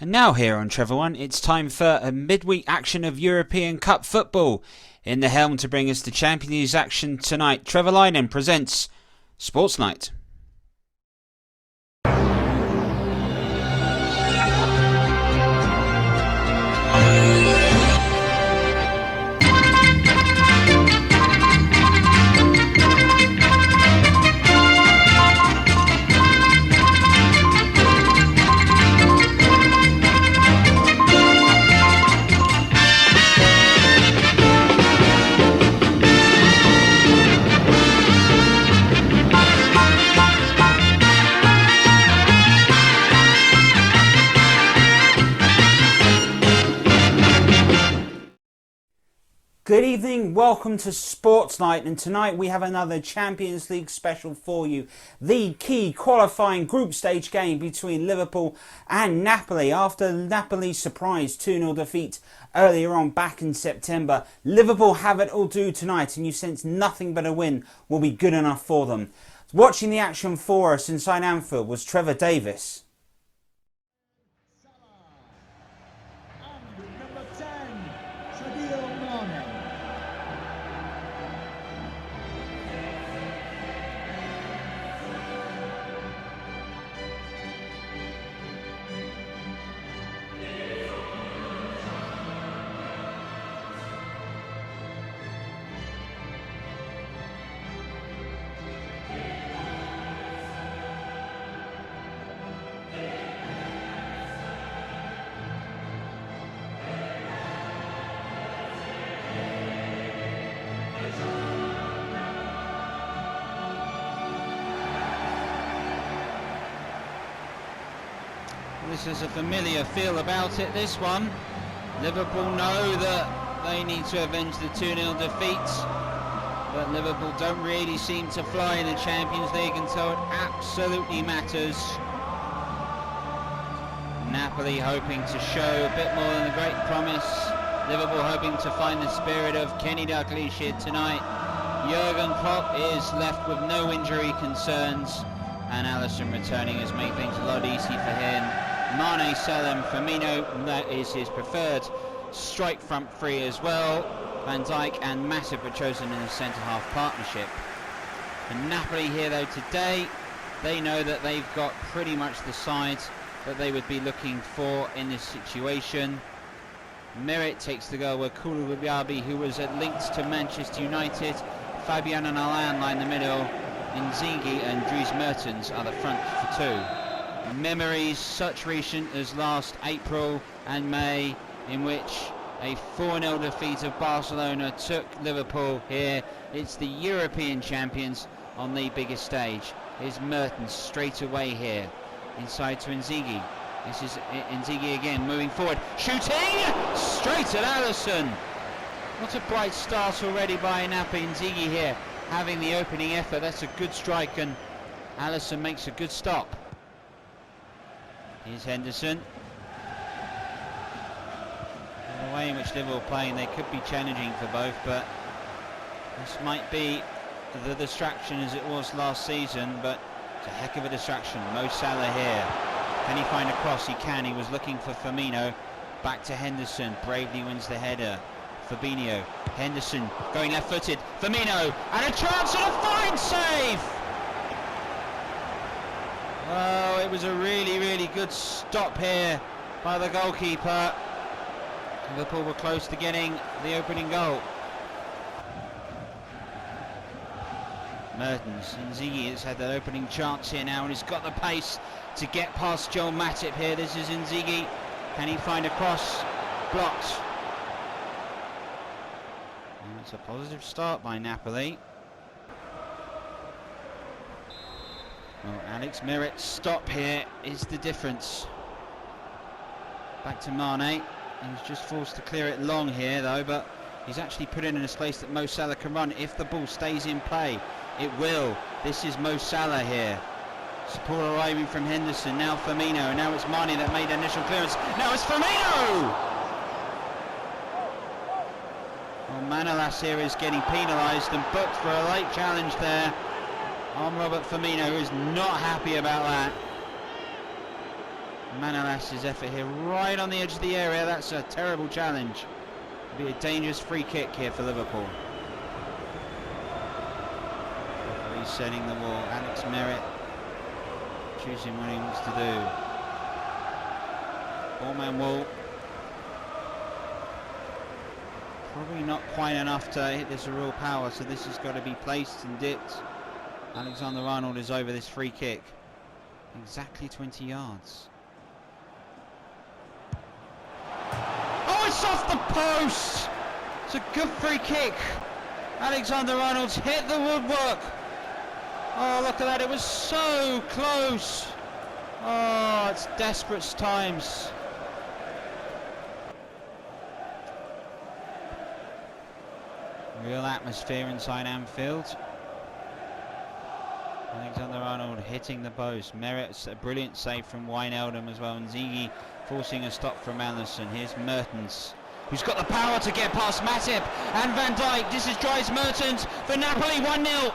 And now here on Trevor One, it's time for a midweek action of European Cup football. In the helm to bring us the Champions League action tonight, Trevor Linen presents Sports Night. Good evening, welcome to Sports Night, and tonight we have another Champions League special for you. The key qualifying group stage game between Liverpool and Napoli. After Napoli's surprise 2-0 defeat earlier on back in September, Liverpool have it all due tonight, and you sense nothing but a win will be good enough for them. Watching the action for us inside Anfield was Trevor Davis. This is a familiar feel about it, this one. Liverpool know that they need to avenge the 2-0 defeat, but Liverpool don't really seem to fly in the Champions League until it absolutely matters. Napoli hoping to show a bit more than a great promise. Liverpool hoping to find the spirit of Kenny Dalglish here tonight. Jurgen Klopp is left with no injury concerns, and Alisson returning has made things a lot easy for him. Mane, Salah, Firmino, that is his preferred strike front three as well. Van Dijk and Matip are chosen in the centre-half partnership. And Napoli here though today, they know that they've got pretty much the side that they would be looking for in this situation. Merit takes the goal with Koulibaly, who was linked to Manchester United. Fabian and Alain line the middle. Inzaghi and Dries Mertens are the front for two. Memories such recent as last April and May, in which a 4-0 defeat of Barcelona took Liverpool here. It's the European champions on the biggest stage. Here's Mertens straight away here, inside to Inzaghi. This is Inzaghi again, moving forward, shooting straight at Alisson. What a bright start already by Napoli. Inzaghi here having the opening effort. That's a good strike, and Alisson makes a good stop. Here's Henderson. The way in which Liverpool are playing, they could be challenging for both, but this might be the distraction as it was last season, but it's a heck of a distraction. Mo Salah here. Can he find a cross? He can. He was looking for Firmino. Back to Henderson. Bravely wins the header. Fabinho. Henderson going left-footed. Firmino. And a chance and a fine save! Well, it was a really good stop here by the goalkeeper. Liverpool were close to getting the opening goal. Mertens, Inzaghi has had that opening chance here now, and he's got the pace to get past Joel Matip here. This is Inzaghi. Can he find a cross? Blocked. And it's a positive start by Napoli. Well, Alex Merit's stop here is the difference. Back to Mane. He was just forced to clear it long here though, but he's actually put it in a space that Mo Salah can run if the ball stays in play. It will. This is Mo Salah here. Support arriving from Henderson, now Firmino, now it's Mane that made initial clearance. Now it's Firmino! Well, Manolas here is getting penalised and booked for a late challenge there on Robert Firmino, who is not happy about that. Manolas's effort here, right on the edge of the area. That's a terrible challenge. It'll be a dangerous free kick here for Liverpool. Referee setting the wall. Alex Merritt choosing what he wants to do. Four-man wall. Probably not quite enough to hit this with real power, so this has got to be placed and dipped. Alexander-Arnold is over this free kick. Exactly 20 yards. Oh, it's off the post! It's a good free kick. Alexander-Arnold's hit the woodwork. Oh, look at that, it was so close. Oh, it's desperate times. Real atmosphere inside Anfield. Alexander-Arnold hitting the post. Merritt's a brilliant save from Wijnaldum as well. And Ziggy forcing a stop from Anderson. Here's Mertens, who's got the power to get past Matip and Van Dijk. This is Dries Mertens for Napoli, 1-0.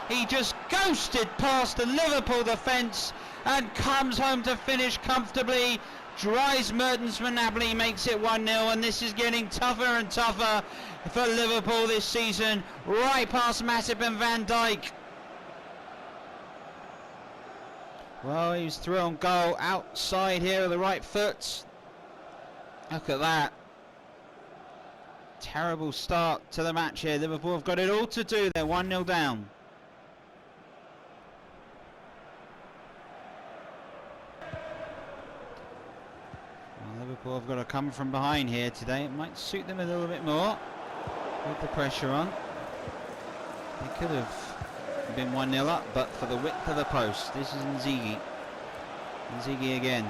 He just ghosted past the Liverpool defence and comes home to finish comfortably. Dries Mertens for Napoli makes it 1-0, and this is getting tougher and tougher for Liverpool this season. Right past Matip and Van Dijk. Well, he was through on goal outside here with the right foot. Look at that. Terrible start to the match here. Liverpool have got it all to do. They're 1-0 down. Well, Liverpool have got to come from behind here today. It might suit them a little bit more with the pressure on. They could have been 1-0 up, but for the width of the post. This is Nzigi. Nzigi again.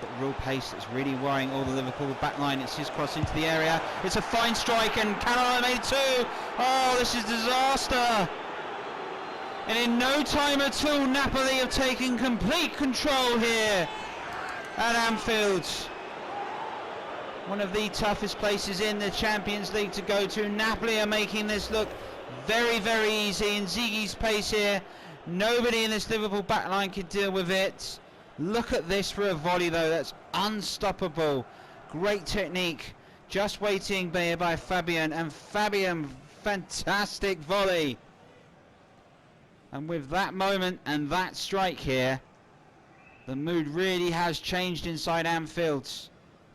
Got real pace that's really worrying all the Liverpool back line. It's his cross into the area. It's a fine strike, and Canada made two. Oh, this is disaster. And in no time at all, Napoli have taken complete control here at Anfield. One of the toughest places in the Champions League to go to. Napoli are making this look very, very easy. And Zigi's pace here, nobody in this Liverpool backline can deal with it. Look at this for a volley though, that's unstoppable. Great technique, just waiting there by Fabian, and Fabian, fantastic volley. And with that moment and that strike here, the mood really has changed inside Anfield.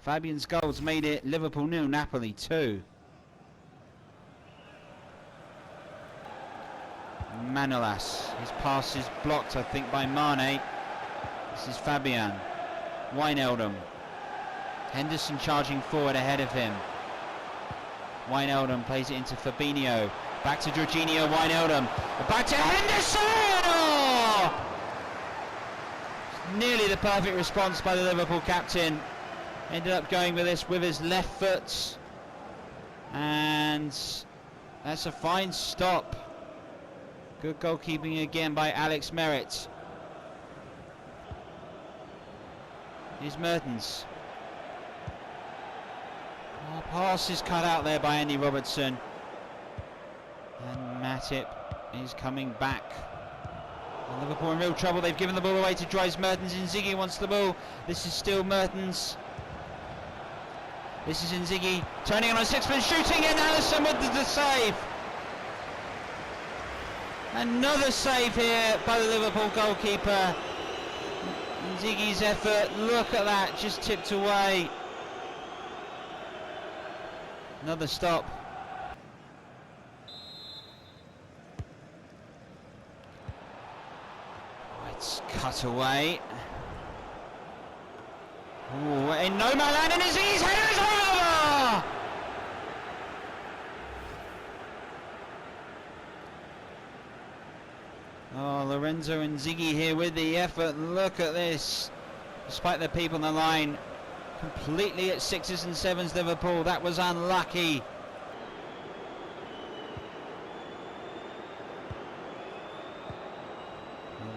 Fabian's goals made it Liverpool 0, Napoli 2. Manolas, his pass is blocked, I think, by Mane. This is Fabian. Wijnaldum. Henderson charging forward ahead of him. Wijnaldum plays it into Fabinho. Back to Jorginho, Wijnaldum. Back to Henderson! Oh! Nearly the perfect response by the Liverpool captain. Ended up going with this with his left foot. And that's a fine stop. Good goalkeeping again by Alex Merritt. Here's Mertens. Oh, pass is cut out there by Andy Robertson. And Matip is coming back. And Liverpool in real trouble. They've given the ball away to Dries Mertens. Inzaghi wants the ball. This is still Mertens. This is Inzaghi turning on a six-man, shooting in. Alisson with the save. Another save here by the Liverpool goalkeeper. Inzaghi's effort, look at that, just tipped away. Another stop. Oh, it's cut away. Ooh, in no man land, and Inzaghi's header is over! Oh, Lorenzo Inzaghi here with the effort. Look at this. Despite the people on the line, completely at 6s and 7s Liverpool. That was unlucky.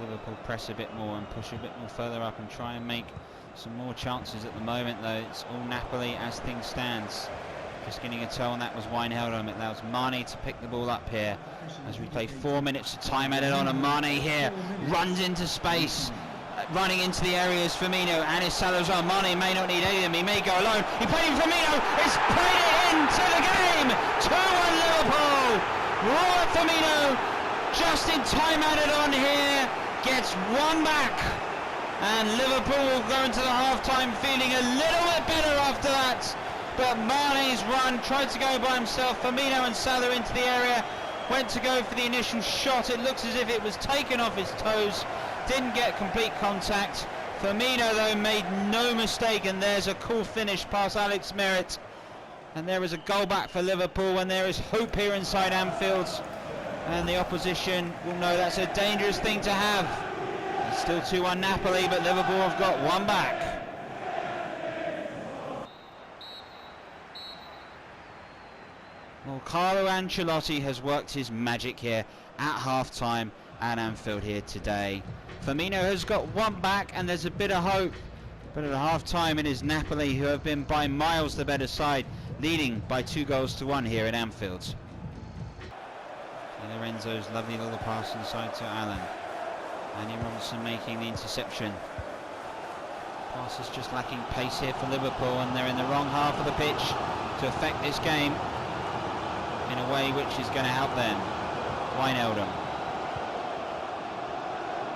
Liverpool press a bit more and push a bit more further up and try and make some more chances at the moment, though. It's all Napoli as things stands. Just getting a toe on that was Wijnaldum. It allows Mane to pick the ball up here as we play 4 minutes of time added on, and Mane here runs into space running into the areas Firmino and his Salazar. Mane may not need any of them, he may go alone. He played in Firmino, it's played it into the game. 2-1 Liverpool. Robert Firmino just in time added on here, gets one back. And Liverpool will go into the half-time feeling a little bit better after that. But Mane's run, tried to go by himself. Firmino and Salah into the area, went to go for the initial shot. It looks as if it was taken off his toes, didn't get complete contact. Firmino though made no mistake, and there's a cool finish past Alex Merritt. And there is a goal back for Liverpool, and there is hope here inside Anfield. And the opposition will know that's a dangerous thing to have. It's still 2-1 Napoli, but Liverpool have got one back. Well, Carlo Ancelotti has worked his magic here at half-time at Anfield here today. Firmino has got one back, and there's a bit of hope. But at half-time it is Napoli who have been by miles the better side, leading by 2-1 here at Anfield. Lorenzo's lovely little pass inside to Allen. Andy Robertson making the interception. Pass is just lacking pace here for Liverpool, and they're in the wrong half of the pitch to affect this game in a way which is going to help them. Wijnaldum.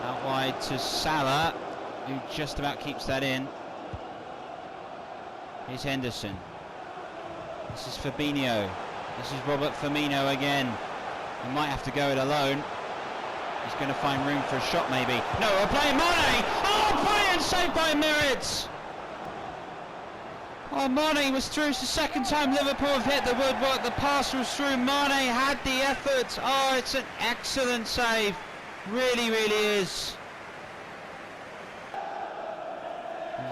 Out wide to Salah, who just about keeps that in. Here's Henderson. This is Fabinho. This is Robert Firmino again. He might have to go it alone. He's going to find room for a shot maybe. No, we're playing Mane! Oh, brilliant save by Merritt! Oh, Mane was through. It's the second time Liverpool have hit the woodwork. The pass was through. Mane had the effort. Oh, it's an excellent save. Really, really is.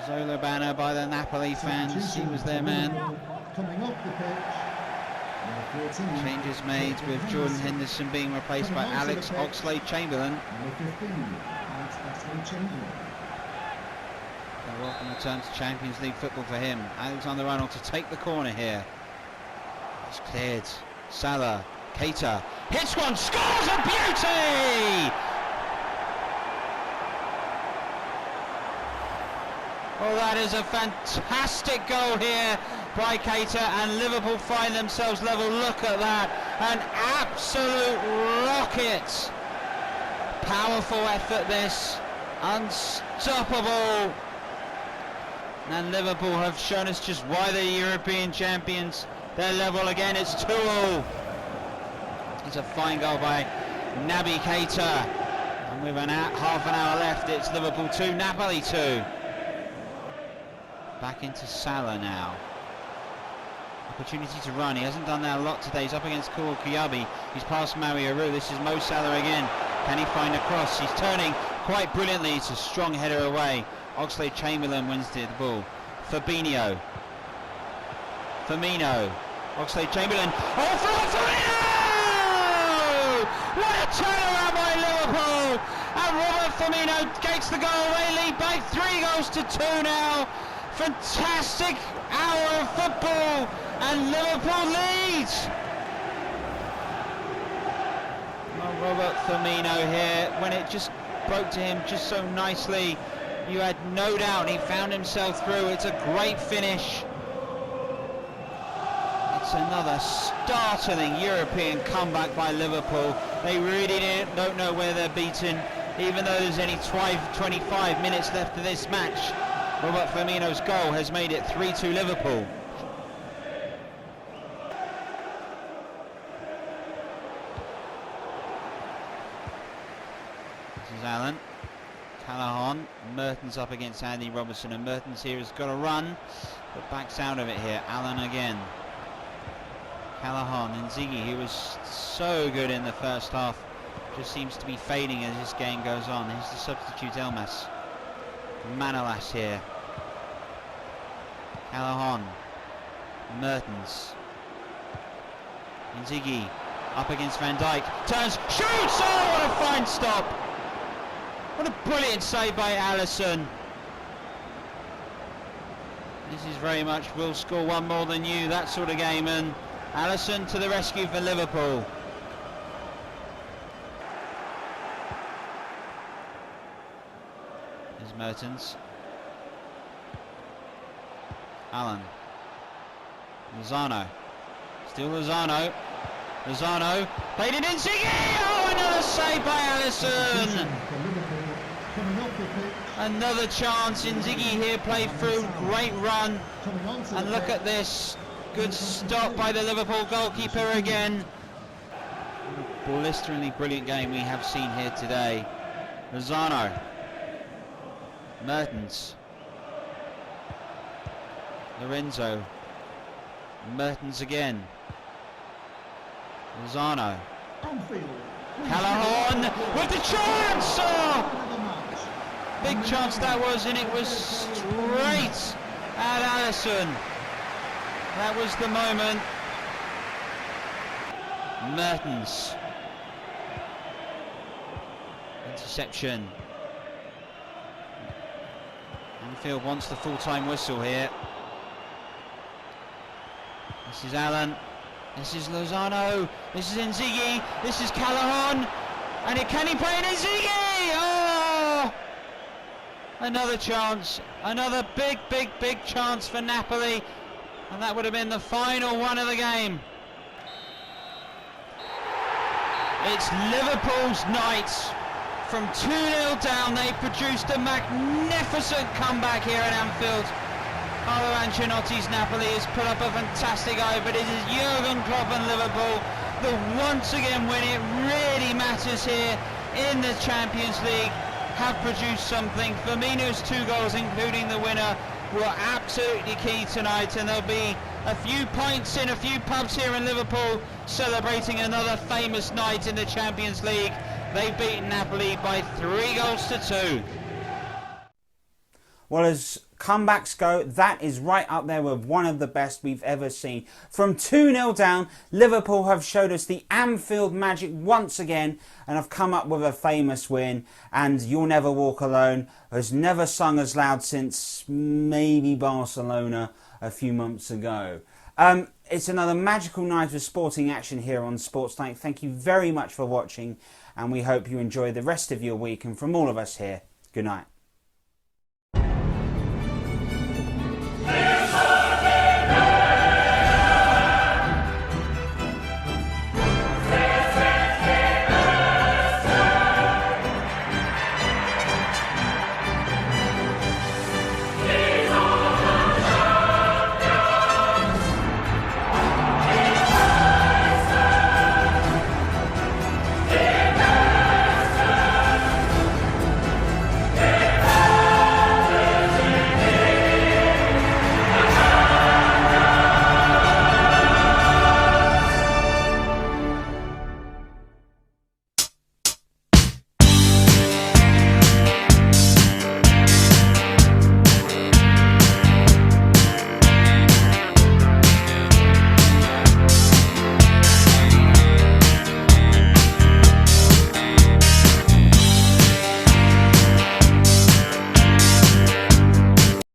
Zola banner by the Napoli fans. He was their man. Coming off the pitch. Changes made with Jordan Henderson being replaced by Alex Oxlade-Chamberlain. A welcome return to Champions League football for him. Alexander-Arnold to take the corner here. It's cleared. Salah, Keita, hits one, scores a beauty! Oh, that is a fantastic goal here by Keita, and Liverpool find themselves level. Look at that, an absolute rocket. Powerful effort this, unstoppable. And Liverpool have shown us just why they're European champions. They're level again, it's 2-2. It's a fine goal by Naby Keita. And with half an hour left, it's Liverpool 2, Napoli 2. Back into Salah now. Opportunity to run. He hasn't done that a lot today. He's up against Koulibaly Kiabi. He's past Mario Rui. This is Mo Salah again. Can he find a cross? He's turning quite brilliantly. It's a strong header away. Oxlade-Chamberlain wins the ball. Fabinho. Firmino. Oxlade-Chamberlain. Oh, Firmino! What a turnaround by Liverpool! And Robert Firmino gets the goal away. Lead by 3-2 now. Fantastic hour of football, and Liverpool leads. Well, Robert Firmino here, when it just broke to him just so nicely, you had no doubt he found himself through. It's a great finish. It's another startling European comeback by Liverpool. They really don't know where they're beaten, even though there's only 25 minutes left of this match. Robert Firmino's goal has made it 3-2 Liverpool. This is Allen. Callahan. Mertens up against Andy Robertson, and Mertens here has got a run, but backs out of it here. Allen again. Callahan and Ziggy, who was so good in the first half, just seems to be fading as this game goes on. Here's the substitute Elmas. Manolas here. Callahan. Mertens. Inzaghi up against Van Dijk. Turns, shoots! Oh, what a fine stop! What a brilliant save by Alisson. This is very much we'll score one more than you, that sort of game, and Alisson to the rescue for Liverpool. Mertens. Allen. Lozano. Still Lozano. Lozano. Played it in Ziggy! Oh, another save by Alisson! Another chance. in Ziggy here played through. Great run. And look at this. Good stop by the Liverpool goalkeeper again. Blisteringly brilliant game we have seen here today. Lozano. Mertens. Lorenzo. Mertens again. Lozano. Callahan with the chance! Oh! Big chance that was, and it was straight at Alisson. That was the moment. Mertens. Interception. Anfield wants the full-time whistle here. This is Allen. This is Lozano. This is Inzaghi. This is Callahan. And can he play in Inzaghi? Oh! Another chance. Another big chance for Napoli. And that would have been the final one of the game. It's Liverpool's night. From 2-0 down, they produced a magnificent comeback here at Anfield. Carlo Ancelotti's Napoli has put up a fantastic eye, but it is Jurgen Klopp and Liverpool that once again, when it really matters here in the Champions League, have produced something. Firmino's 2 goals, including the winner, were absolutely key tonight, and there'll be a few pints in a few pubs here in Liverpool celebrating another famous night in the Champions League. They've beaten Napoli by 3 goals to 2. Well, as comebacks go, that is right up there with one of the best we've ever seen. From 2-0 down, Liverpool have showed us the Anfield magic once again and have come up with a famous win. And You'll Never Walk Alone has never sung as loud since maybe Barcelona a few months ago. It's another magical night of sporting action here on Sports Night. Thank you very much for watching, and we hope you enjoy the rest of your week. And from all of us here, good night.